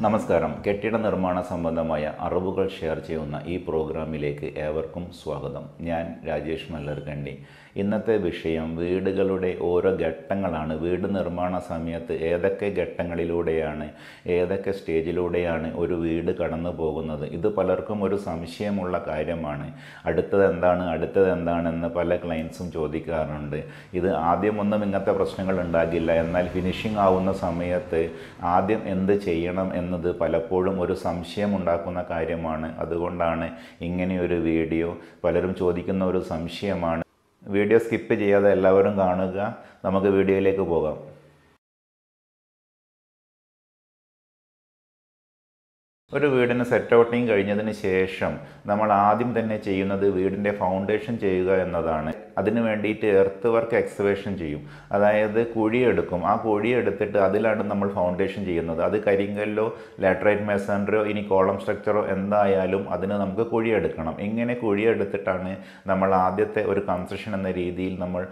നമസ്കാരം. കെട്ടിട നിർമ്മാണ സംബന്ധമായ അറിവുകൾ ഷെയർ ചെയ്യുന്ന ഈ പ്രോഗ്രാമിലേക്ക് ഏവർക്കും സ്വാഗതം. ഞാൻ രാജേഷ് മല്ലർക്കണ്ടി. ഇന്നത്തെ വിഷയം വീടുകളുടെ ഓരോ ഘട്ടങ്ങളാണ്. വീട് നിർമ്മാണ സമയത്ത് ഏതൊക്കെ ഘട്ടങ്ങളിലൂടെയാണ്, ഏതൊക്കെ സ്റ്റേജിലൂടെയാണ് ഒരു വീട് കടന്നു പോകുന്നത്. ഇത് പലർക്കും ഒരു സംശയമുള്ള കാര്യമാണ്. അടുത്തത് എന്താണെന്ന് പല ക്ലയൻസും ചോദിക്കാറുണ്ട്. ഇത് ആദ്യമൊന്നും ഇങ്ങനത്തെ പ്രശ്നങ്ങൾ ഉണ്ടാകില്ല. എന്നാൽ ഫിനിഷിംഗ് ആവുന്ന സമയത്ത് ആദ്യം എന്ത് ചെയ്യണം എന്നത് പലപ്പോഴും ഒരു സംശയമുണ്ടാക്കുന്ന കാര്യമാണ്. അതുകൊണ്ടാണ് ഇങ്ങനെയൊരു വീഡിയോ. പലരും ചോദിക്കുന്ന ഒരു സംശയമാണ്. വീഡിയോ സ്കിപ്പ് ചെയ്യാതെ എല്ലാവരും കാണുക. നമുക്ക് വീഡിയോയിലേക്ക് പോകാം. ഒരു വീടിന് സെറ്റ് ഔട്ടിങ് കഴിഞ്ഞതിന് ശേഷം നമ്മൾ ആദ്യം തന്നെ ചെയ്യുന്നത് വീടിൻ്റെ ഫൗണ്ടേഷൻ ചെയ്യുക എന്നതാണ്. അതിന് വേണ്ടിയിട്ട് എർത്ത് വർക്ക് എക്സ്കവേഷൻ ചെയ്യും. അതായത് കുഴിയെടുക്കും. ആ കുഴിയെടുത്തിട്ട് അതിലാണ് നമ്മൾ ഫൗണ്ടേഷൻ ചെയ്യുന്നത്. അത് കരിങ്കല്ലോ ലാറ്ററൈറ്റ് മേസൺറിയോ ഇനി കോളം സ്ട്രക്ചറോ എന്തായാലും അതിന് നമുക്ക് കുഴിയെടുക്കണം. ഇങ്ങനെ കുഴിയെടുത്തിട്ടാണ് നമ്മൾ ആദ്യത്തെ ഒരു കൺസ്ട്രക്ഷൻ എന്ന രീതിയിൽ നമ്മൾ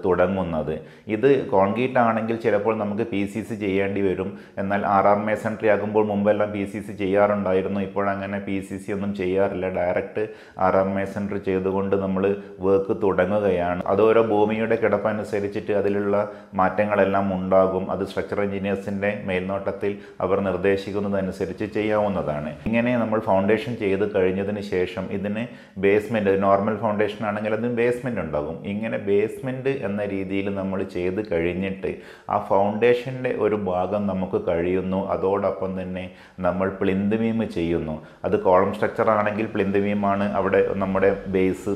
തുടങ്ങുന്നത്. ഇത് കോൺക്രീറ്റ് ആണെങ്കിൽ ചിലപ്പോൾ നമുക്ക് PCC ചെയ്യേണ്ടി വരും. എന്നാൽ RR മേസൺറി ആകുമ്പോൾ മുമ്പെല്ലാം PCC ചെയ്യാറുണ്ടായിരുന്നു. ഇപ്പോഴങ്ങനെ PCC ഒന്നും ചെയ്യാറില്ല. ഡയറക്റ്റ് RR മേസൺറി ചെയ്തുകൊണ്ട് നമ്മൾ വർക്ക് തുടങ്ങുകയാണ്. അത് ഓരോ ഭൂമിയുടെ കിടപ്പനുസരിച്ചിട്ട് അതിലുള്ള മാറ്റങ്ങളെല്ലാം ഉണ്ടാകും. അത് സ്ട്രക്ചറൽ എഞ്ചിനീയേഴ്സിൻ്റെ മേൽനോട്ടത്തിൽ അവർ നിർദ്ദേശിക്കുന്നതനുസരിച്ച് ചെയ്യാവുന്നതാണ്. ഇങ്ങനെ നമ്മൾ ഫൗണ്ടേഷൻ ചെയ്ത് കഴിഞ്ഞതിന് ശേഷം ഇതിന് ബേസ്മെൻറ്റ്, നോർമൽ ഫൗണ്ടേഷൻ ആണെങ്കിൽ അതിന് ബേസ്മെൻറ്റ് ഉണ്ടാകും. ഇങ്ങനെ ബേസ്മെൻറ്റ് എന്ന രീതിയിൽ നമ്മൾ ചെയ്ത് കഴിഞ്ഞിട്ട് ആ ഫൗണ്ടേഷൻ്റെ ഒരു ഭാഗം നമുക്ക് കഴിയുന്നു. അതോടൊപ്പം തന്നെ നമ്മൾ പ്ലിന്ത് ബീം ചെയ്യുന്നു. അത് കോളം സ്ട്രക്ചർ ആണെങ്കിൽ പ്ലിന്ത് ബീമാണ് അവിടെ നമ്മുടെ ബേസ്.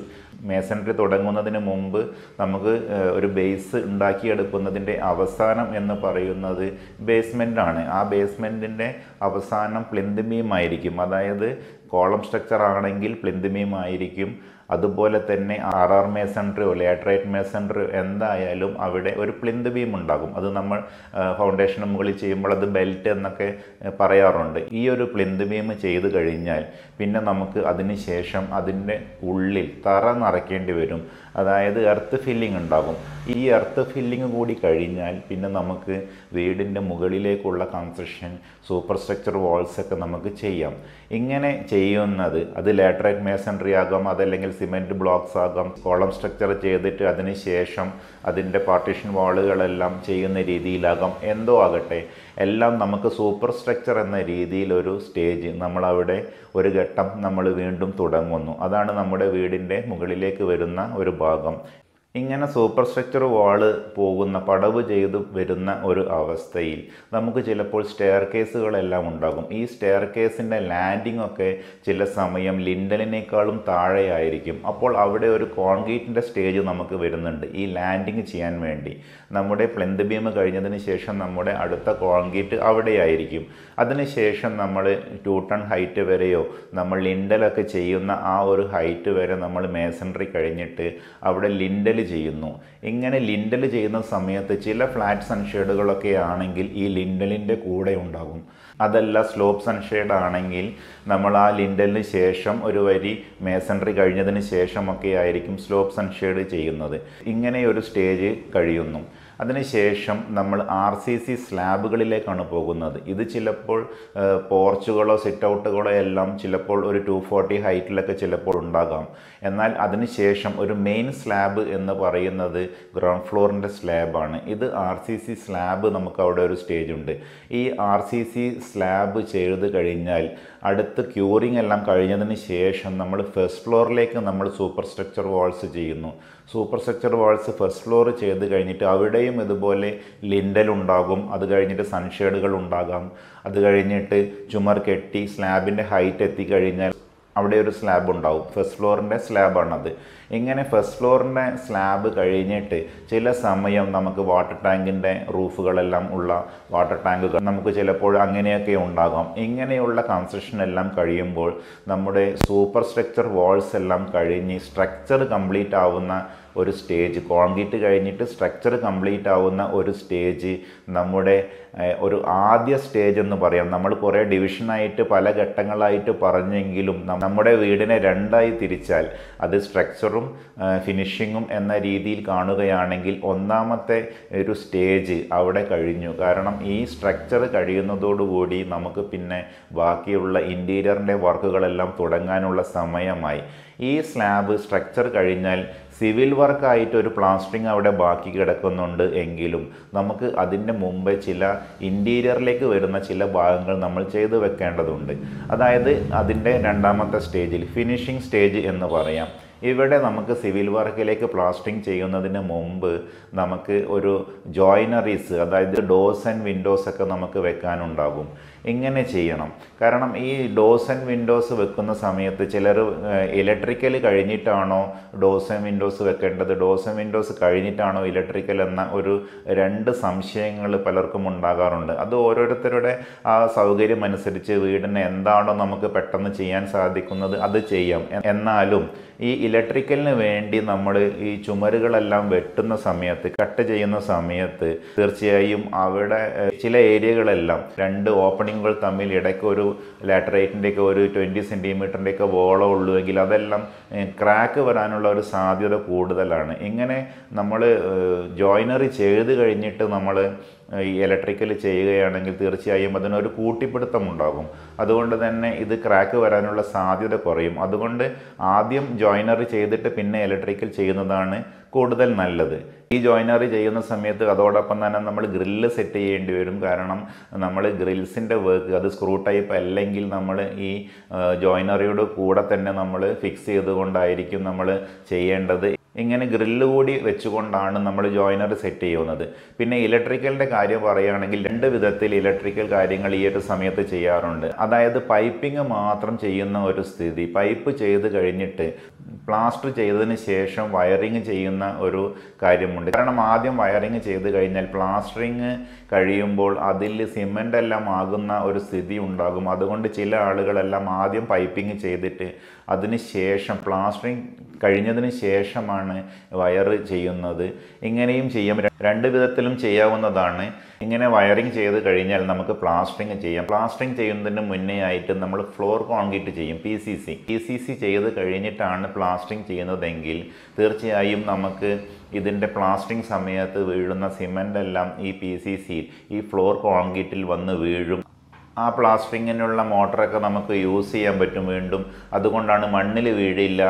മേസൺറി തുടങ്ങുന്നതിന് മുമ്പ് നമുക്ക് ഒരു ബേസ് ഉണ്ടാക്കിയെടുക്കുന്നതിൻ്റെ അവസാനം എന്ന് പറയുന്നത് ബേസ്മെൻ്റാണ്. ആ ബേസ്മെൻറ്റിൻ്റെ അവസാനം പ്ലിന്ത് ബീം ആയിരിക്കും. അതായത് കോളം സ്ട്രക്ചർ ആണെങ്കിൽ പ്ലിന്ത് ബീം ആയിരിക്കും. അതുപോലെ തന്നെ RR മേസൺറിയോ ലാറ്ററൈറ്റ് മേസൺറിയോ എന്തായാലും അവിടെ ഒരു പ്ലിന്ത് ബീം ഉണ്ടാകും. അത് നമ്മൾ ഫൗണ്ടേഷന് മുകളിൽ ചെയ്യുമ്പോൾ അത് ബെൽറ്റ് എന്നൊക്കെ പറയാറുണ്ട്. ഈ ഒരു പ്ലിന്ത് ബീം ചെയ്ത് കഴിഞ്ഞാൽ പിന്നെ നമുക്ക് അതിന് ശേഷം അതിൻ്റെ ഉള്ളിൽ തറ നിറയ്ക്കേണ്ടി വരും. അതായത് എർത്ത് ഫില്ലിംഗ് ഉണ്ടാകും. ഈ എർത്ത് ഫില്ലിംഗ് കൂടി കഴിഞ്ഞാൽ പിന്നെ നമുക്ക് വീടിൻ്റെ മുകളിലേക്കുള്ള കൺസ്ട്രക്ഷൻ, സൂപ്പർ സ്ട്രക്ചർ വാൾസൊക്കെ നമുക്ക് ചെയ്യാം. ഇങ്ങനെ ചെയ്യുന്നത് അത് ലാറ്ററൈറ്റ് മേസൺറി ആകാം, അതല്ലെങ്കിൽ സിമെൻറ്റ് ബ്ലോക്സ് ആകാം. കോളം സ്ട്രക്ചർ ചെയ്തിട്ട് അതിന് ശേഷം അതിൻ്റെ പാർട്ടീഷൻ വാളുകളെല്ലാം ചെയ്യുന്ന രീതിയിലാകാം. എന്തോ ആകട്ടെ, എല്ലാം നമുക്ക് സൂപ്പർ സ്ട്രക്ചർ എന്ന രീതിയിൽ ഒരു സ്റ്റേജ് നമ്മളവിടെ ഒരു ഘട്ടം നമ്മൾ വീണ്ടും തുടങ്ങുന്നു. അതാണ് നമ്മുടെ വീടിൻ്റെ മുകളിലേക്ക് വരുന്ന ഒരു ഭാഗം. ഇങ്ങനെ സൂപ്പർ സ്ട്രക്ചർ വാള് പോകുന്ന, പടവ് ചെയ്തു വരുന്ന ഒരു അവസ്ഥയിൽ നമുക്ക് ചിലപ്പോൾ സ്റ്റെയർ കേസുകളെല്ലാം ഉണ്ടാകും. ഈ സ്റ്റെയർ കേസിൻ്റെ ലാൻഡിംഗ് ഒക്കെ ചില സമയം ലിൻഡലിനേക്കാളും താഴെയായിരിക്കും. അപ്പോൾ അവിടെ ഒരു കോൺക്രീറ്റിൻ്റെ സ്റ്റേജ് നമുക്ക് വരുന്നുണ്ട് ഈ ലാൻഡിങ് ചെയ്യാൻ വേണ്ടി. നമ്മുടെ പ്ലിന്ത് ബീം കഴിഞ്ഞതിന് ശേഷം നമ്മുടെ അടുത്ത കോൺക്രീറ്റ് അവിടെയായിരിക്കും. അതിനുശേഷം നമ്മൾ 2 ടൺ ഹൈറ്റ് വരെയോ നമ്മൾ ലിൻഡലൊക്കെ ചെയ്യുന്ന ആ ഒരു ഹൈറ്റ് വരെ നമ്മൾ മേസൺറി കഴിഞ്ഞിട്ട് അവിടെ ലിൻഡൽ ചെയ്യുന്നു. ഇങ്ങനെ ലിൻഡൽ ചെയ്യുന്ന സമയത്ത് ചില ഫ്ലാറ്റ് സൺഷെയ്ഡുകളൊക്കെ ആണെങ്കിൽ ഈ ലിൻഡലിൻ്റെ കൂടെ ഉണ്ടാകും. അതല്ല സ്ലോപ്പ് സൺഷെയ്ഡ് ആണെങ്കിൽ നമ്മൾ ആ ലിൻഡലിന് ശേഷം ഒരു വരി മേസൺറി കഴിഞ്ഞതിന് ശേഷമൊക്കെ ആയിരിക്കും സ്ലോപ്പ് സൺഷെയ്ഡ് ചെയ്യുന്നത്. ഇങ്ങനെ ഒരു സ്റ്റേജ് കഴിയുന്നു. അതിനുശേഷം നമ്മൾ RCC സ്ലാബുകളിലേക്കാണ് പോകുന്നത്. ഇത് ചിലപ്പോൾ പോർച്ചുകളോ സിറ്റ് ഔട്ടുകളോ എല്ലാം ചിലപ്പോൾ ഒരു 240 ഹൈറ്റിലൊക്കെ ചിലപ്പോൾ ഉണ്ടാകാം. എന്നാൽ അതിനുശേഷം ഒരു മെയിൻ സ്ലാബ് എന്ന് പറയുന്നത് ഗ്രൗണ്ട് ഫ്ലോറിൻ്റെ സ്ലാബാണ്. ഇത് RCC സ്ലാബ് നമുക്ക് അവിടെ ഒരു സ്റ്റേജ് ഉണ്ട്. ഈ RCC സ്ലാബ് ചെയ്ത് കഴിഞ്ഞാൽ അടുത്ത് ക്യൂറിങ് എല്ലാം കഴിഞ്ഞതിന് ശേഷം നമ്മൾ ഫസ്റ്റ് ഫ്ലോറിലേക്ക് നമ്മൾ സൂപ്പർ സ്ട്രക്ചർ വാൾസ് ചെയ്യുന്നു. Super structure walls first floor ചെയ്ത് കഴിഞ്ഞിട്ട് അവിടെയും ഇതുപോലെ ലിൻഡൽ ഉണ്ടാകും. അത് കഴിഞ്ഞിട്ട് സൺഷെയ്ഡുകൾ ഉണ്ടാകാം. അത് കഴിഞ്ഞിട്ട് ചുമർ കെട്ടി സ്ലാബിൻ്റെ ഹൈറ്റ് എത്തിക്കഴിഞ്ഞാൽ അവിടെ ഒരു സ്ലാബ് ഉണ്ടാവും. ഫസ്റ്റ് ഫ്ലോറിൻ്റെ സ്ലാബാണത്. ഇങ്ങനെ ഫസ്റ്റ് ഫ്ലോറിൻ്റെ സ്ലാബ് കഴിഞ്ഞിട്ട് ചില സമയം നമുക്ക് വാട്ടർ ടാങ്കിൻ്റെ റൂഫുകളെല്ലാം ഉള്ള വാട്ടർ ടാങ്കുകൾ നമുക്ക് ചിലപ്പോൾ അങ്ങനെയൊക്കെ ഉണ്ടാകാം. ഇങ്ങനെയുള്ള കൺസ്ട്രക്ഷൻ എല്ലാം കഴിയുമ്പോൾ നമ്മുടെ സൂപ്പർ സ്ട്രക്ചർ വാൾസ് എല്ലാം കഴിഞ്ഞ് സ്ട്രക്ചർ കംപ്ലീറ്റ് ആവുന്ന ഒരു സ്റ്റേജ്, കോൺക്രീറ്റ് കഴിഞ്ഞിട്ട് സ്ട്രക്ചർ കംപ്ലീറ്റ് ആവുന്ന ഒരു സ്റ്റേജ് നമ്മുടെ ഒരു ആദ്യ സ്റ്റേജ് എന്ന് പറയാം. നമ്മൾ കുറേ ഡിവിഷനായിട്ട് പല ഘട്ടങ്ങളായിട്ട് പറഞ്ഞെങ്കിലും നമ്മുടെ വീടിനെ രണ്ടായി തിരിച്ചാൽ അത് സ്ട്രക്ചറും ഫിനിഷിങ്ങും എന്ന രീതിയിൽ കാണുകയാണെങ്കിൽ ഒന്നാമത്തെ ഒരു സ്റ്റേജ് അവിടെ കഴിഞ്ഞു. കാരണം ഈ സ്ട്രക്ചർ കഴിയുന്നതോടുകൂടി നമുക്ക് പിന്നെ ബാക്കിയുള്ള ഇൻറ്റീരിയറിൻ്റെ വർക്കുകളെല്ലാം തുടങ്ങാനുള്ള സമയമായി. ഈ സ്ലാബ് സ്ട്രക്ചർ കഴിഞ്ഞാൽ സിവിൽ വർക്കായിട്ട് ഒരു പ്ലാസ്റ്ററിങ് അവിടെ ബാക്കി കിടക്കുന്നുണ്ട് എങ്കിലും നമുക്ക് അതിൻ്റെ മുമ്പ് ചില ഇൻറ്റീരിയറിലേക്ക് വരുന്ന ചില ഭാഗങ്ങൾ നമ്മൾ ചെയ്തു വെക്കേണ്ടതുണ്ട്. അതായത് അതിൻ്റെ രണ്ടാമത്തെ സ്റ്റേജിൽ ഫിനിഷിംഗ് സ്റ്റേജ് എന്ന് പറയാം. ഇവിടെ നമുക്ക് സിവിൽ വർക്കിലേക്ക് പ്ലാസ്റ്ററിങ് ചെയ്യുന്നതിന് മുമ്പ് നമുക്ക് ഒരു ജോയിനറീസ്, അതായത് ഡോസ് ആൻഡ് വിൻഡോസ് ഒക്കെ നമുക്ക് വെക്കാനുണ്ടാകും. ഇങ്ങനെ ചെയ്യണം. കാരണം ഈ ഡോസ് ആൻഡ് വിൻഡോസ് വെക്കുന്ന സമയത്ത് ചിലർ ഇലക്ട്രിക്കൽ കഴിഞ്ഞിട്ടാണോ ഡോസ് ആൻഡ് വിൻഡോസ് വെക്കേണ്ടത്, ഡോസ് ആൻഡ് വിൻഡോസ് കഴിഞ്ഞിട്ടാണോ ഇലക്ട്രിക്കൽ എന്ന ഒരു രണ്ട് സംശയങ്ങൾ പലർക്കും ഉണ്ടാകാറുണ്ട്. അത് ഓരോരുത്തരുടെ ആ സൗകര്യം അനുസരിച്ച് വീടിന് എന്താണോ നമുക്ക് പെട്ടെന്ന് ചെയ്യാൻ സാധിക്കുന്നത് അത് ചെയ്യാം. എന്നാലും ഈ ഇലക്ട്രിക്കലിന് വേണ്ടി നമ്മൾ ഈ ചുമരുകളെല്ലാം വെട്ടുന്ന സമയത്ത്, കട്ട് ചെയ്യുന്ന സമയത്ത് തീർച്ചയായും അവിടെ ചില ഏരിയകളെല്ലാം രണ്ട് ഓപ്പണിങ്ങുകൾ തമ്മിൽ ഇടയ്ക്ക് ഒരു ലാറ്ററൈറ്റിൻ്റെയൊക്കെ ഒരു 20 സെൻറ്റിമീറ്ററിൻ്റെയൊക്കെ വോളം ഉള്ളുവെങ്കിൽ അതെല്ലാം ക്രാക്ക് വരാനുള്ള ഒരു സാധ്യത കൂടുതലാണ്. ഇങ്ങനെ നമ്മൾ ജോയിനറി ചെയ്ത് കഴിഞ്ഞിട്ട് നമ്മൾ ഈ ഇലക്ട്രിക്കൽ ചെയ്യുകയാണെങ്കിൽ തീർച്ചയായും അതിനൊരു കൂട്ടിപ്പിടുത്തം ഉണ്ടാകും. അതുകൊണ്ട് തന്നെ ഇത് ക്രാക്ക് വരാനുള്ള സാധ്യത കുറയും. അതുകൊണ്ട് ആദ്യം ജോയിനറി ചെയ്തിട്ട് പിന്നെ ഇലക്ട്രിക്കൽ ചെയ്യുന്നതാണ് കൂടുതൽ നല്ലത്. ഈ ജോയിനറി ചെയ്യുന്ന സമയത്ത് അതോടൊപ്പം തന്നെ നമ്മൾ ഗ്രില്ല് സെറ്റ് ചെയ്യേണ്ടി വരും. കാരണം നമ്മൾ ഗ്രിൽസിൻ്റെ വർക്ക് അത് സ്ക്രൂ ടൈപ്പ് അല്ലെങ്കിൽ നമ്മൾ ഈ ജോയിനറിയുടെ കൂടെ തന്നെ നമ്മൾ ഫിക്സ് ചെയ്തുകൊണ്ടായിരിക്കും നമ്മൾ ചെയ്യേണ്ടത്. ഇങ്ങനെ ഗ്രില്ല് കൂടി വെച്ചുകൊണ്ടാണ് നമ്മൾ ജോയിനറി സെറ്റ് ചെയ്യുന്നത്. പിന്നെ ഇലക്ട്രിക്കലിൻ്റെ കാര്യം പറയുകയാണെങ്കിൽ രണ്ട് വിധത്തിൽ ഇലക്ട്രിക്കൽ കാര്യങ്ങൾ ഈ ഒരു സമയത്ത് ചെയ്യാറുണ്ട്. അതായത് പൈപ്പിംഗ് മാത്രം ചെയ്യുന്ന ഒരു സ്ഥിതി, പൈപ്പ് ചെയ്ത് കഴിഞ്ഞിട്ട് പ്ലാസ്റ്റർ ചെയ്തതിന് ശേഷം വയറിങ് ചെയ്യുന്ന ഒരു കാര്യമുണ്ട്. കാരണം ആദ്യം വയറിങ് ചെയ്ത് കഴിഞ്ഞാൽ പ്ലാസ്റ്ററിങ് കഴിയുമ്പോൾ അതിൽ സിമെൻ്റ് എല്ലാം ആകുന്ന ഒരു സ്ഥിതി ഉണ്ടാകും. അതുകൊണ്ട് ചില ആളുകളെല്ലാം ആദ്യം പൈപ്പിംഗ് ചെയ്തിട്ട് അതിന് ശേഷം പ്ലാസ്റ്ററിങ് കഴിഞ്ഞതിന് ശേഷമാണ് വയർ ചെയ്യുന്നത്. ഇങ്ങനെയും ചെയ്യാം, രണ്ട് വിധത്തിലും ചെയ്യാവുന്നതാണ്. ഇങ്ങനെ വയറിങ് ചെയ്ത് കഴിഞ്ഞാൽ നമുക്ക് പ്ലാസ്റ്ററിങ് ചെയ്യാം. പ്ലാസ്റ്ററിങ് ചെയ്യുന്നതിന് മുന്നേ ആയിട്ട് നമ്മൾ ഫ്ലോർ കോൺക്രീറ്റ് ചെയ്യും, PCC ചെയ്ത് കഴിഞ്ഞിട്ടാണ് പ്ലാസ്റ്ററിങ് ചെയ്യുന്നതെങ്കിൽ തീർച്ചയായും നമുക്ക് ഇതിൻ്റെ പ്ലാസ്റ്ററിങ് സമയത്ത് വീഴുന്ന സിമെൻ്റ് എല്ലാം ഈ PCC ഈ ഫ്ലോർ കോൺക്രീറ്റിൽ വന്ന് വീഴും. ആ പ്ലാസ്റ്ററിങ്ങിനുള്ള മോട്ടറൊക്കെ നമുക്ക് യൂസ് ചെയ്യാൻ പറ്റും വീണ്ടും. അതുകൊണ്ടാണ് മണ്ണിൽ വീഴില്ല.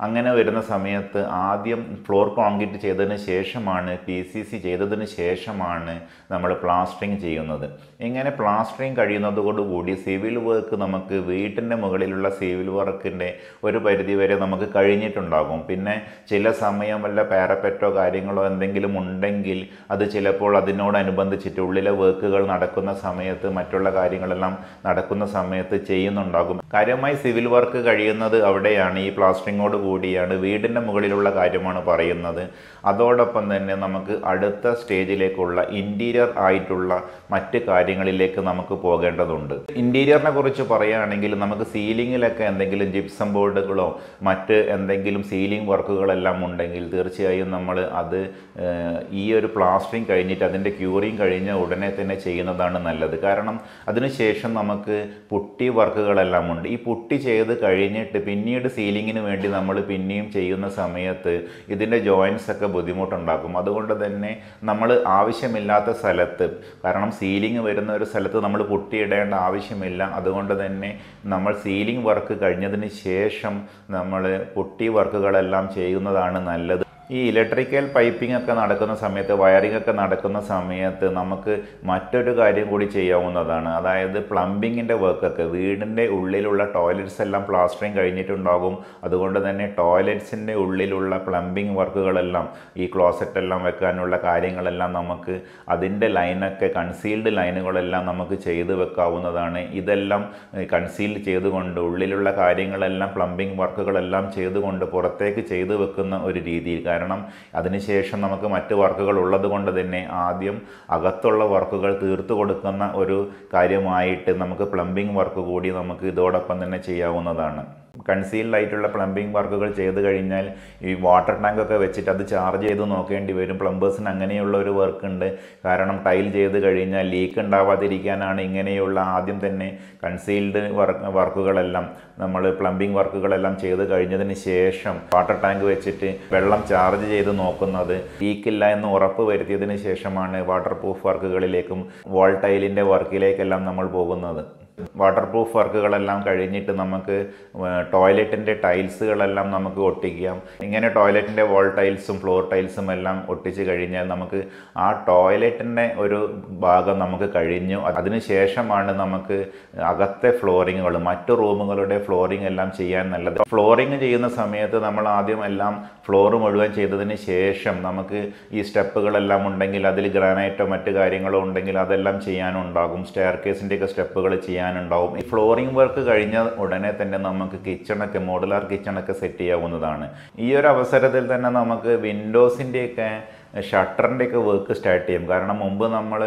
അങ്ങനെ വരുന്ന സമയത്ത് ആദ്യം ഫ്ലോർ കോൺക്രീറ്റ് ചെയ്തതിന് ശേഷമാണ് PCC ചെയ്തതിന് ശേഷമാണ് നമ്മൾ പ്ലാസ്റ്ററിങ് ചെയ്യുന്നത്. ഇങ്ങനെ പ്ലാസ്റ്ററിങ് കഴിയുന്നതോടുകൂടി സിവിൽ വർക്ക് നമുക്ക് വീട്ടിൻ്റെ മുകളിലുള്ള സിവിൽ വർക്കിൻ്റെ ഒരു പരിധി വരെ നമുക്ക് കഴിഞ്ഞിട്ടുണ്ടാകും. പിന്നെ ചില സമയം വല്ല പാരപ്പറ്റോ കാര്യങ്ങളോ എന്തെങ്കിലും ഉണ്ടെങ്കിൽ അത് ചിലപ്പോൾ അതിനോടനുബന്ധിച്ചിട്ട് ഉള്ളിലെ വർക്കുകൾ നടക്കുന്ന സമയത്ത് മറ്റുള്ള കാര്യങ്ങളെല്ലാം നടക്കുന്ന സമയത്ത് ചെയ്യുന്നുണ്ടാകും. കാര്യമായി സിവിൽ വർക്ക് കഴിയുന്നത് അവിടെയാണ്, ഈ പ്ലാസ്റ്ററിങ്ങോട് കൂടിയാണ്. വീടിൻ്റെ മുകളിലുള്ള കാര്യമാണ് പറയുന്നത്. അതോടൊപ്പം തന്നെ നമുക്ക് അടുത്ത സ്റ്റേജിലേക്കുള്ള ഇൻറ്റീരിയർ ആയിട്ടുള്ള മറ്റ് കാര്യങ്ങളിലേക്ക് നമുക്ക് പോകേണ്ടതുണ്ട്. ഇൻറ്റീരിയറിനെ കുറിച്ച് പറയുകയാണെങ്കിൽ നമുക്ക് സീലിങ്ങിലൊക്കെ എന്തെങ്കിലും ജിപ്സം ബോർഡുകളോ മറ്റ് എന്തെങ്കിലും സീലിംഗ് വർക്കുകളെല്ലാം ഉണ്ടെങ്കിൽ തീർച്ചയായും നമ്മൾ അത് ഈ ഒരു പ്ലാസ്റ്ററിങ് കഴിഞ്ഞിട്ട് അതിൻ്റെ ക്യൂറിങ് കഴിഞ്ഞ ഉടനെ തന്നെ ചെയ്യുന്നതാണ് നല്ലത്. കാരണം അതിനുശേഷം നമുക്ക് പുട്ടി വർക്കുകളെല്ലാം ഉണ്ട്. ഈ പുട്ടി ചെയ്ത് കഴിഞ്ഞിട്ട് പിന്നീട് സീലിങ്ങിന് വേണ്ടി നമ്മൾ പിന്നെയും ചെയ്യുന്ന സമയത്ത് ഇതിൻ്റെ ജോയിൻസ് ഒക്കെ ബുദ്ധിമുട്ടുണ്ടാക്കും. അതുകൊണ്ട് തന്നെ നമ്മൾ ആവശ്യമില്ലാത്ത സ്ഥലത്ത്, കാരണം സീലിംഗ് വരുന്ന ഒരു സ്ഥലത്ത് നമ്മൾ പുട്ടിയിടേണ്ട ആവശ്യമില്ല. അതുകൊണ്ട് തന്നെ നമ്മൾ സീലിംഗ് വർക്ക് കഴിഞ്ഞതിന് ശേഷം നമ്മൾ പുട്ടി വർക്കുകളെല്ലാം ചെയ്യുന്നതാണ് നല്ലത്. ഈ ഇലക്ട്രിക്കൽ പൈപ്പിംഗ് ഒക്കെ നടക്കുന്ന സമയത്ത്, വയറിംഗ് ഒക്കെ നടക്കുന്ന സമയത്ത് നമുക്ക് മറ്റൊരു കാര്യം കൂടി ചെയ്യാവുന്നതാണ്. അതായത് പ്ലംബിങ്ങിൻ്റെ വർക്കൊക്കെ, വീടിൻ്റെ ഉള്ളിലുള്ള ടോയ്ലറ്റ്സ് എല്ലാം പ്ലാസ്റ്ററിങ് കഴിഞ്ഞിട്ടുണ്ടാകും. അതുകൊണ്ട് തന്നെ ടോയ്ലറ്റ്സിൻ്റെ ഉള്ളിലുള്ള പ്ലംബിംഗ് വർക്കുകളെല്ലാം, ഈ ക്ലോസറ്റ് എല്ലാം വെക്കാനുള്ള കാര്യങ്ങളെല്ലാം നമുക്ക് അതിൻ്റെ ലൈനൊക്കെ കൺസീൽഡ് ലൈനുകളെല്ലാം നമുക്ക് ചെയ്ത് വെക്കാവുന്നതാണ്. ഇതെല്ലാം കൺസീൽഡ് ചെയ്തുകൊണ്ട് ഉള്ളിലുള്ള കാര്യങ്ങളെല്ലാം പ്ലംബിംഗ് വർക്കുകളെല്ലാം ചെയ്തുകൊണ്ട് പുറത്തേക്ക് ചെയ്തു വെക്കുന്ന ഒരു രീതിയിൽ. കാരണം അതിനുശേഷം നമുക്ക് മറ്റ് വർക്കുകൾ ഉള്ളത് കൊണ്ട് തന്നെ ആദ്യം അകത്തുള്ള വർക്കുകൾ തീർത്തു കൊടുക്കുന്ന ഒരു കാര്യമായിട്ട് നമുക്ക് പ്ലംബിംഗ് വർക്ക് കൂടി നമുക്ക് ഇതോടൊപ്പം തന്നെ ചെയ്യാവുന്നതാണ്. കൺസീൽഡ് ആയിട്ടുള്ള പ്ലംബിംഗ് വർക്കുകൾ ചെയ്ത് കഴിഞ്ഞാൽ ഈ വാട്ടർ ടാങ്കൊക്കെ വെച്ചിട്ട് അത് ചാർജ് ചെയ്ത് നോക്കേണ്ടി വരും. പ്ലംബേഴ്സിന് അങ്ങനെയുള്ള ഒരു വർക്ക് ഉണ്ട്. കാരണം ടൈൽ ചെയ്ത് കഴിഞ്ഞാൽ ലീക്ക് ഉണ്ടാവാതിരിക്കാനാണ് ഇങ്ങനെയുള്ള ആദ്യം തന്നെ കൺസീൽഡ് വർക്കുകളെല്ലാം നമ്മൾ പ്ലംബിംഗ് വർക്കുകളെല്ലാം ചെയ്ത് കഴിഞ്ഞതിന് ശേഷം വാട്ടർ ടാങ്ക് വെച്ചിട്ട് വെള്ളം ചാർജ് ചെയ്ത് നോക്കുന്നത്. ലീക്കില്ല എന്ന് ഉറപ്പ് വരുത്തിയതിന് ശേഷമാണ് വാട്ടർ പ്രൂഫ് വർക്കുകളിലേക്കും വാൾ ടൈലിൻ്റെ വർക്കിലേക്കെല്ലാം നമ്മൾ പോകുന്നത്. വാട്ടർ പ്രൂഫ് വർക്കുകളെല്ലാം കഴിഞ്ഞിട്ട് നമുക്ക് ടോയ്ലറ്റിൻ്റെ ടൈൽസുകളെല്ലാം നമുക്ക് ഒട്ടിക്കാം. ഇങ്ങനെ ടോയ്ലറ്റിൻ്റെ വാൾ ടൈൽസും ഫ്ലോർ ടൈൽസും എല്ലാം ഒട്ടിച്ച് കഴിഞ്ഞാൽ നമുക്ക് ആ ടോയ്ലറ്റിൻ്റെ ഒരു ഭാഗം നമുക്ക് കഴിഞ്ഞു. അതിനുശേഷമാണ് നമുക്ക് അകത്തെ ഫ്ലോറിങ്ങുകൾ മറ്റു റൂമുകളുടെ ഫ്ലോറിംഗ് എല്ലാം ചെയ്യാൻ നല്ലത്. ഫ്ലോറിങ് ചെയ്യുന്ന സമയത്ത് നമ്മൾ ആദ്യം എല്ലാം ഫ്ലോർ മുഴുവൻ ചെയ്തതിന് ശേഷം നമുക്ക് ഈ സ്റ്റെപ്പുകളെല്ലാം ഉണ്ടെങ്കിൽ അതിൽ ഗ്രാനൈറ്റോ മറ്റു കാര്യങ്ങളോ ഉണ്ടെങ്കിൽ അതെല്ലാം ചെയ്യാനുണ്ടാകും. സ്റ്റെയർ കേസിൻ്റെയൊക്കെ സ്റ്റെപ്പുകൾ ചെയ്യാനുണ്ടാവും. ഈ ഫ്ലോറിംഗ് വർക്ക് കഴിഞ്ഞ ഉടനെ തന്നെ നമുക്ക് കിച്ചണൊക്കെ മോഡുലാർ കിച്ചണൊക്കെ സെറ്റ് ചെയ്യാവുന്നതാണ്. ഈ ഒരു അവസരത്തിൽ തന്നെ നമുക്ക് വിൻഡോസിൻ്റെയൊക്കെ ഷട്ടറിൻ്റെയൊക്കെ വർക്ക് സ്റ്റാർട്ട് ചെയ്യും. കാരണം മുമ്പ് നമ്മൾ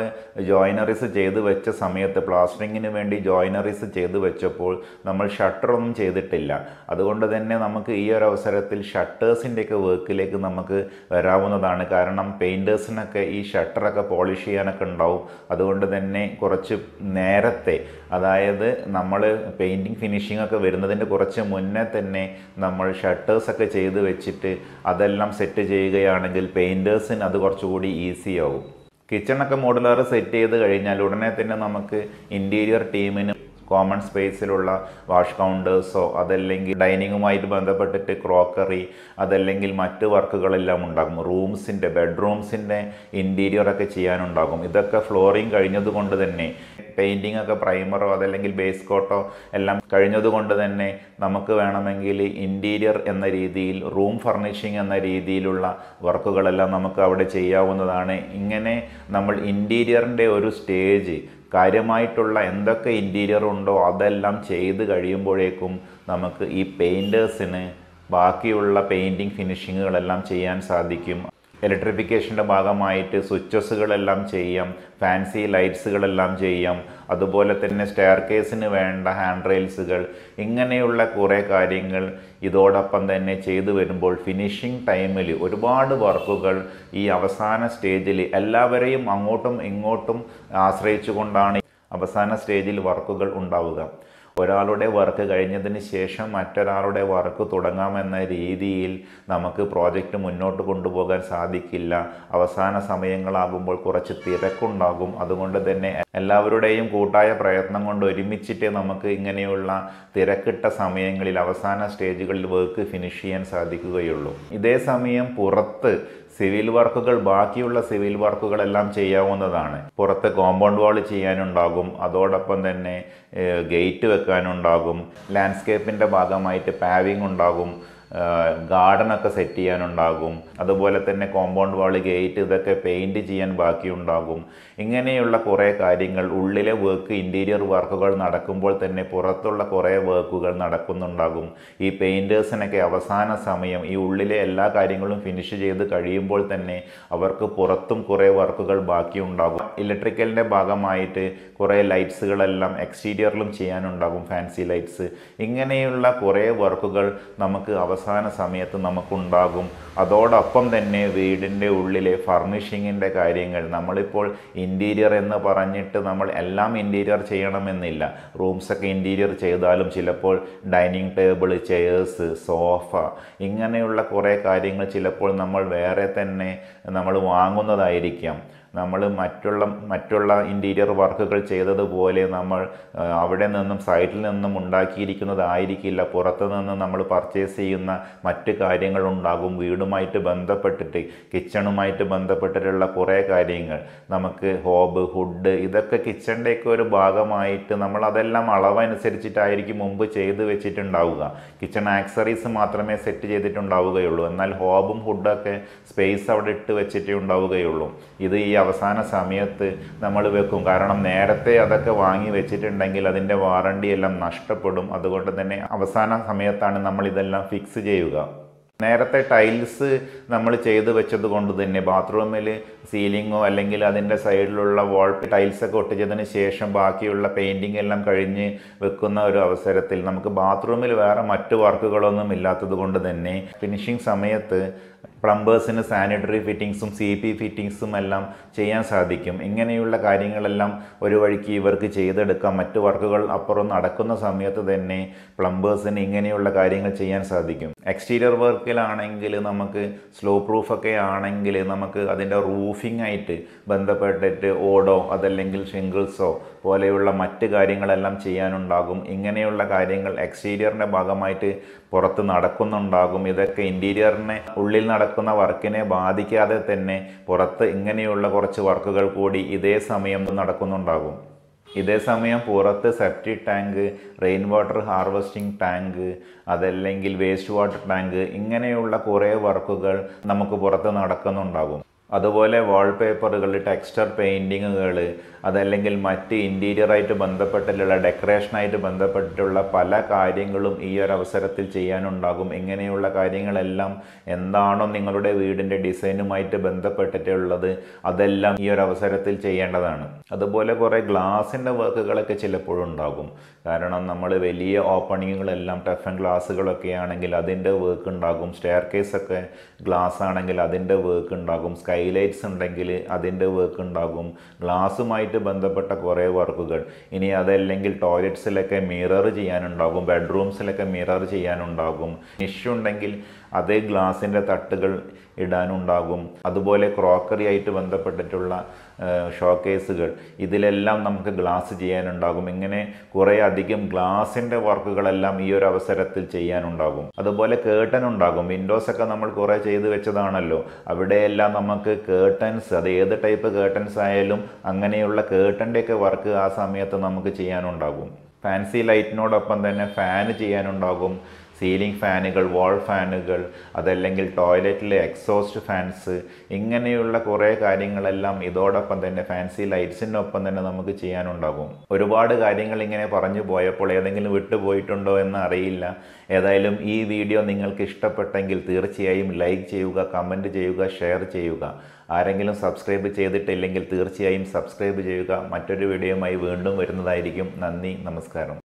ജോയിനറീസ് ചെയ്ത് വെച്ച സമയത്ത് പ്ലാസ്റ്ററിങ്ങിന് വേണ്ടി ജോയിനറീസ് ചെയ്ത് വെച്ചപ്പോൾ നമ്മൾ ഷട്ടറൊന്നും ചെയ്തിട്ടില്ല. അതുകൊണ്ട് തന്നെ നമുക്ക് ഈ ഒരു അവസരത്തിൽ ഷട്ടേഴ്സിൻ്റെയൊക്കെ വർക്കിലേക്ക് നമുക്ക് വരാവുന്നതാണ്. കാരണം പെയിൻറ്റേഴ്സിനൊക്കെ ഈ ഷട്ടറൊക്കെ പോളിഷ് ചെയ്യാനൊക്കെ ഉണ്ടാവും. അതുകൊണ്ട് തന്നെ കുറച്ച് നേരത്തെ, അതായത് നമ്മൾ പെയിൻറ്റിങ് ഫിനിഷിംഗ് ഒക്കെ വരുന്നതിൻ്റെ കുറച്ച് മുന്നേ തന്നെ നമ്മൾ ഷട്ടേഴ്സൊക്കെ ചെയ്ത് വെച്ചിട്ട് അതെല്ലാം സെറ്റ് ചെയ്യുകയാണെങ്കിൽ പെയിൻറ്റേഴ്സ് അത് കുറച്ചുകൂടി ഈസി ആവും. കിച്ചണൊക്കെ മോഡുലാർ സെറ്റ് ചെയ്ത് കഴിഞ്ഞാൽ ഉടനെ തന്നെ നമുക്ക് ഇൻറ്റീരിയർ ടീമിന് കോമൺ സ്പേസിലുള്ള വാഷ് കൗണ്ടേഴ്സോ അതല്ലെങ്കിൽ ഡൈനിങ്ങുമായിട്ട് ബന്ധപ്പെട്ടിട്ട് ക്രോക്കറി അതല്ലെങ്കിൽ മറ്റ് വർക്കുകളെല്ലാം ഉണ്ടാകും. റൂംസിൻ്റെ ബെഡ്റൂംസിൻ്റെ ഇൻറ്റീരിയറൊക്കെ ചെയ്യാനുണ്ടാകും. ഇതൊക്കെ ഫ്ലോറിങ് കഴിഞ്ഞതുകൊണ്ട് തന്നെ പെയിൻറ്റിംഗ് ഒക്കെ പ്രൈമറോ അതല്ലെങ്കിൽ ബേസ് കോട്ടോ എല്ലാം കഴിഞ്ഞതുകൊണ്ട് തന്നെ നമുക്ക് വേണമെങ്കിൽ ഇൻറ്റീരിയർ എന്ന രീതിയിൽ റൂം ഫർണിഷിംഗ് എന്ന രീതിയിലുള്ള വർക്കുകളെല്ലാം നമുക്ക് അവിടെ ചെയ്യാവുന്നതാണ്. ഇങ്ങനെ നമ്മൾ ഇൻറ്റീരിയറിൻ്റെ ഒരു സ്റ്റേജ് കാര്യമായിട്ടുള്ള എന്തൊക്കെ ഇൻറ്റീരിയർ ഉണ്ടോ അതെല്ലാം ചെയ്ത് കഴിയുമ്പോഴേക്കും നമുക്ക് ഈ പെയിൻറ്റേഴ്സിന് ബാക്കിയുള്ള പെയിൻറ്റിങ് ഫിനിഷിങ്ങുകളെല്ലാം ചെയ്യാൻ സാധിക്കും. ഇലക്ട്രിഫിക്കേഷൻ്റെ ഭാഗമായിട്ട് സ്വിച്ചസുകളെല്ലാം ചെയ്യാം, ഫാൻസി ലൈറ്റ്സുകളെല്ലാം ചെയ്യാം, അതുപോലെ തന്നെ സ്റ്റെയർ കേസിന് വേണ്ട ഹാൻഡ് റെയിൽസുകൾ, ഇങ്ങനെയുള്ള കുറേ കാര്യങ്ങൾ ഇതോടൊപ്പം തന്നെ ചെയ്തു വരുമ്പോൾ ഫിനിഷിംഗ് ടൈമിൽ ഒരുപാട് വർക്കുകൾ ഈ അവസാന സ്റ്റേജിൽ എല്ലാവരെയും അങ്ങോട്ടും ഇങ്ങോട്ടും ആശ്രയിച്ചുകൊണ്ടാണ് അവസാന സ്റ്റേജിൽ വർക്കുകൾ ഉണ്ടാവുക. ഒരാളുടെ വർക്ക് കഴിഞ്ഞതിന് ശേഷം മറ്റൊരാളുടെ വർക്ക് തുടങ്ങാമെന്ന രീതിയിൽ നമുക്ക് പ്രോജക്റ്റ് മുന്നോട്ട് കൊണ്ടുപോകാൻ സാധിക്കില്ല. അവസാന സമയങ്ങളാകുമ്പോൾ കുറച്ച് തിരക്കുണ്ടാകും. അതുകൊണ്ട് തന്നെ എല്ലാവരുടെയും കൂട്ടായ പ്രയത്നം കൊണ്ട് ഒരുമിച്ചിട്ട് നമുക്ക് ഇങ്ങനെയുള്ള തിരക്കിട്ട സമയങ്ങളിൽ അവസാന സ്റ്റേജുകളിൽ വർക്ക് ഫിനിഷ് ചെയ്യാൻ സാധിക്കുകയുള്ളൂ. ഇതേ സമയം പുറത്ത് സിവിൽ വർക്കുകൾ, ബാക്കിയുള്ള സിവിൽ വർക്കുകളെല്ലാം ചെയ്യാവുന്നതാണ്. പുറത്ത് കോമ്പൗണ്ട് വാൾ ചെയ്യാനുണ്ടാകും, അതോടൊപ്പം തന്നെ ഗേറ്റ് വെക്കാനുണ്ടാകും, ലാൻഡ്സ്കേപ്പിൻ്റെ ഭാഗമായിട്ട് പാവിങ് ഉണ്ടാകും, ഗാർഡനൊക്കെ സെറ്റ് ചെയ്യാനുണ്ടാകും, അതുപോലെ തന്നെ കോമ്പൗണ്ട് വാൾ, ഗേറ്റ് ഇതൊക്കെ പെയിൻറ്റ് ചെയ്യാൻ ബാക്കിയുണ്ടാകും. ഇങ്ങനെയുള്ള കുറേ കാര്യങ്ങൾ ഉള്ളിലെ വർക്ക്, ഇൻറ്റീരിയർ വർക്കുകൾ നടക്കുമ്പോൾ തന്നെ പുറത്തുള്ള കുറേ വർക്കുകൾ നടക്കുന്നുണ്ടാകും. ഈ പെയിൻറ്റേഴ്സിനൊക്കെ അവസാന സമയം ഈ ഉള്ളിലെ എല്ലാ കാര്യങ്ങളും ഫിനിഷ് ചെയ്ത് കഴിയുമ്പോൾ തന്നെ അവർക്ക് പുറത്തും കുറേ വർക്കുകൾ ബാക്കിയുണ്ടാകും. ഇലക്ട്രിക്കലിൻ്റെ ഭാഗമായിട്ട് കുറേ ലൈറ്റ്സുകളെല്ലാം എക്സ്റ്റീരിയറിലും ചെയ്യാനുണ്ടാകും, ഫാൻസി ലൈറ്റ്സ്. ഇങ്ങനെയുള്ള കുറേ വർക്കുകൾ നമുക്ക് അവസാന സമയത്ത് നമുക്കുണ്ടാകും. അതോടൊപ്പം തന്നെ വീടിൻ്റെ ഉള്ളിലെ ഫർണിഷിങ്ങിൻ്റെ കാര്യങ്ങൾ, നമ്മളിപ്പോൾ ഇൻറ്റീരിയർ എന്ന് പറഞ്ഞിട്ട് നമ്മൾ എല്ലാം ഇൻറ്റീരിയർ ചെയ്യണമെന്നില്ല. റൂംസൊക്കെ ഇൻറ്റീരിയർ ചെയ്താലും ചിലപ്പോൾ ഡൈനിങ് ടേബിൾ, ചെയേഴ്സ്, സോഫ, ഇങ്ങനെയുള്ള കുറേ കാര്യങ്ങൾ ചിലപ്പോൾ നമ്മൾ വേറെ തന്നെ നമ്മൾ വാങ്ങുന്നതായിരിക്കാം. നമ്മൾ മറ്റുള്ള ഇൻറ്റീരിയർ വർക്കുകൾ ചെയ്തതുപോലെ നമ്മൾ അവിടെ നിന്നും സൈറ്റിൽ നിന്നും ഉണ്ടാക്കിയിരിക്കുന്നതായിരിക്കില്ല. പുറത്തു നിന്ന് നമ്മൾ പർച്ചേസ് ചെയ്യുന്ന മറ്റ് കാര്യങ്ങളുണ്ടാകും. വീടുമായിട്ട് ബന്ധപ്പെട്ടിട്ട്, കിച്ചണുമായിട്ട് ബന്ധപ്പെട്ടിട്ടുള്ള കുറേ കാര്യങ്ങൾ, നമുക്ക് ഹോബ്, ഹുഡ്, ഇതൊക്കെ കിച്ചണിൻ്റെയൊക്കെ ഒരു ഭാഗമായിട്ട് നമ്മൾ അതെല്ലാം അളവനുസരിച്ചിട്ടായിരിക്കും മുമ്പ് ചെയ്ത് വെച്ചിട്ടുണ്ടാവുക. കിച്ചൺ ആക്സറീസ് മാത്രമേ സെറ്റ് ചെയ്തിട്ടുണ്ടാവുകയുള്ളൂ. എന്നാൽ ഹോബും ഹുഡൊക്കെ സ്പേസ് അവിടെ ഇട്ട് വെച്ചിട്ടേ ഉണ്ടാവുകയുള്ളൂ. ഇത് ഈ അവസാന സമയത്ത് നമ്മൾ വെക്കും. കാരണം നേരത്തെ അതൊക്കെ വാങ്ങി വെച്ചിട്ടുണ്ടെങ്കിൽ അതിൻ്റെ വാറണ്ടി എല്ലാം നഷ്ടപ്പെടും. അതുകൊണ്ട് തന്നെ അവസാന സമയത്താണ് നമ്മൾ ഇതെല്ലാം ഫിക്സ് ചെയ്യുക. നേരത്തെ ടൈൽസ് നമ്മൾ ചെയ്ത് വെച്ചത് കൊണ്ട് തന്നെ ബാത്റൂമിൽ സീലിങ്ങോ അല്ലെങ്കിൽ അതിൻ്റെ സൈഡിലുള്ള വാൾ ടൈൽസൊക്കെ ഒട്ടിച്ചതിന് ശേഷം ബാക്കിയുള്ള പെയിൻറ്റിങ് എല്ലാം കഴിഞ്ഞ് വെക്കുന്ന ഒരു അവസരത്തിൽ നമുക്ക് ബാത്റൂമിൽ വേറെ മറ്റു വർക്കുകളൊന്നും ഇല്ലാത്തത് കൊണ്ട് തന്നെ ഫിനിഷിംഗ് സമയത്ത് പ്ലംബേഴ്സിന് സാനിറ്ററി ഫിറ്റിങ്സും CP ഫിറ്റിങ്സും എല്ലാം ചെയ്യാൻ സാധിക്കും. ഇങ്ങനെയുള്ള കാര്യങ്ങളെല്ലാം ഒരു വഴിക്ക് ഇവർക്ക് ചെയ്തെടുക്കാം. മറ്റു വർക്കുകൾ അപ്പുറം നടക്കുന്ന സമയത്ത് തന്നെ പ്ലംബേഴ്സിന് ഇങ്ങനെയുള്ള കാര്യങ്ങൾ ചെയ്യാൻ സാധിക്കും. എക്സ്റ്റീരിയർ വർക്കിലാണെങ്കിൽ നമുക്ക് സ്ലോ പ്രൂഫൊക്കെ ആണെങ്കിൽ നമുക്ക് അതിൻ്റെ റൂഫിംഗ് ആയിട്ട് ബന്ധപ്പെട്ടിട്ട് ഓടോ അതല്ലെങ്കിൽ ഷിംഗിൾസോ പോലെയുള്ള മറ്റ് കാര്യങ്ങളെല്ലാം ചെയ്യാനുണ്ടാകും. ഇങ്ങനെയുള്ള കാര്യങ്ങൾ എക്സ്റ്റീരിയറിൻ്റെ ഭാഗമായിട്ട് പുറത്ത് നടക്കുന്നുണ്ടാകും. ഇതൊക്കെ ഇൻറ്റീരിയറിനെ ഉള്ളിൽ നടക്കുന്ന വർക്കിനെ ബാധിക്കാതെ തന്നെ പുറത്ത് ഇങ്ങനെയുള്ള കുറച്ച് വർക്കുകൾ കൂടി ഇതേ സമയം നടക്കുന്നുണ്ടാകും. ഇതേ സമയം പുറത്ത് septic tank, rain water harvesting tank, അതല്ലെങ്കിൽ വേസ്റ്റ് വാട്ടർ ടാങ്ക്, ഇങ്ങനെയുള്ള കുറേ വർക്കുകൾ നമുക്ക് പുറത്ത് നടക്കുന്നുണ്ടാകും. അതുപോലെ വാൾപേപ്പറുകൾ, ടെക്സ്ചർ പെയിൻറ്റിങ്ങുകൾ, അതല്ലെങ്കിൽ മറ്റ് ഇൻറ്റീരിയറായിട്ട് ബന്ധപ്പെട്ടിട്ടുള്ള ഡെക്കറേഷനായിട്ട് ബന്ധപ്പെട്ടിട്ടുള്ള പല കാര്യങ്ങളും ഈ ഒരു അവസരത്തിൽ ചെയ്യാനുണ്ടാകും. ഇങ്ങനെയുള്ള കാര്യങ്ങളെല്ലാം എന്താണോ നിങ്ങളുടെ വീടിൻ്റെ ഡിസൈനുമായിട്ട് ബന്ധപ്പെട്ടിട്ടുള്ളത് അതെല്ലാം ഈ ഒരു അവസരത്തിൽ ചെയ്യേണ്ടതാണ്. അതുപോലെ കുറേ ഗ്ലാസിൻ്റെ വർക്കുകളൊക്കെ ചിലപ്പോഴുണ്ടാകും. കാരണം നമ്മൾ വലിയ ഓപ്പണിങ്ങുകളെല്ലാം ടഫ് ആൻഡ് ഗ്ലാസ്സുകളൊക്കെ ആണെങ്കിൽ അതിൻ്റെ വർക്ക് ഉണ്ടാകും. സ്റ്റെയർ കേസൊക്കെ ഗ്ലാസ് ആണെങ്കിൽ അതിൻ്റെ വർക്ക് ഉണ്ടാകും. സ്കൈലൈറ്റ്സ് ഉണ്ടെങ്കിൽ അതിൻ്റെ വർക്ക് ഉണ്ടാകും. ഗ്ലാസുമായിട്ട് ബന്ധപ്പെട്ട കുറേ വർക്കുകൾ. ഇനി അതല്ലെങ്കിൽ ടോയ്ലറ്റ്സിലൊക്കെ മിറർ ചെയ്യാനുണ്ടാകും, ബെഡ്റൂംസിലൊക്കെ മിറർ ചെയ്യാനുണ്ടാകും. നിഷ് ഉണ്ടെങ്കിൽ അതേ ഗ്ലാസിൻ്റെ തട്ടുകൾ ഇടാനുണ്ടാകും. അതുപോലെ ക്രോക്കറി ആയിട്ട് ബന്ധപ്പെട്ടിട്ടുള്ള ഷോക്കേസുകൾ, ഇതിലെല്ലാം നമുക്ക് ഗ്ലാസ് ചെയ്യാനുണ്ടാകും. ഇങ്ങനെ കുറേ അധികം ഗ്ലാസിൻ്റെ വർക്കുകളെല്ലാം ഈ ഒരു അവസരത്തിൽ ചെയ്യാനുണ്ടാകും. അതുപോലെ കേർട്ടൻ ഉണ്ടാകും. വിൻഡോസൊക്കെ നമ്മൾ കുറേ ചെയ്ത് വെച്ചതാണല്ലോ, അവിടെയെല്ലാം നമുക്ക് കേർട്ടൻസ്, അത് ഏത് ടൈപ്പ് കേർട്ടൻസ് ആയാലും അങ്ങനെയുള്ള കേർട്ടൻ്റെയൊക്കെ വർക്ക് ആ സമയത്ത് നമുക്ക് ചെയ്യാനുണ്ടാകും. ഫാൻസി ലൈറ്റിനോടൊപ്പം തന്നെ ഫാന് ചെയ്യാനുണ്ടാകും. സീലിംഗ് ഫാനുകൾ, വാൾ ഫാനുകൾ, അതല്ലെങ്കിൽ ടോയ്ലറ്റിലെ എക്സോസ്റ്റ് ഫാൻസ്, ഇങ്ങനെയുള്ള കുറേ കാര്യങ്ങളെല്ലാം ഇതോടൊപ്പം തന്നെ ഫാൻസി ലൈറ്റ്സിനൊപ്പം തന്നെ നമുക്ക് ചെയ്യാനുണ്ടാകും. ഒരുപാട് കാര്യങ്ങൾ ഇങ്ങനെ പറഞ്ഞു പോയപ്പോൾ ഏതെങ്കിലും വിട്ടുപോയിട്ടുണ്ടോ എന്ന് അറിയില്ല. ഏതായാലും ഈ വീഡിയോ നിങ്ങൾക്ക് ഇഷ്ടപ്പെട്ടെങ്കിൽ തീർച്ചയായും ലൈക്ക് ചെയ്യുക, കമൻറ്റ് ചെയ്യുക, ഷെയർ ചെയ്യുക. ആരെങ്കിലും സബ്സ്ക്രൈബ് ചെയ്തിട്ടില്ലെങ്കിൽ തീർച്ചയായും സബ്സ്ക്രൈബ് ചെയ്യുക. മറ്റൊരു വീഡിയോയുമായി വീണ്ടും വരുന്നതായിരിക്കും. നന്ദി, നമസ്കാരം.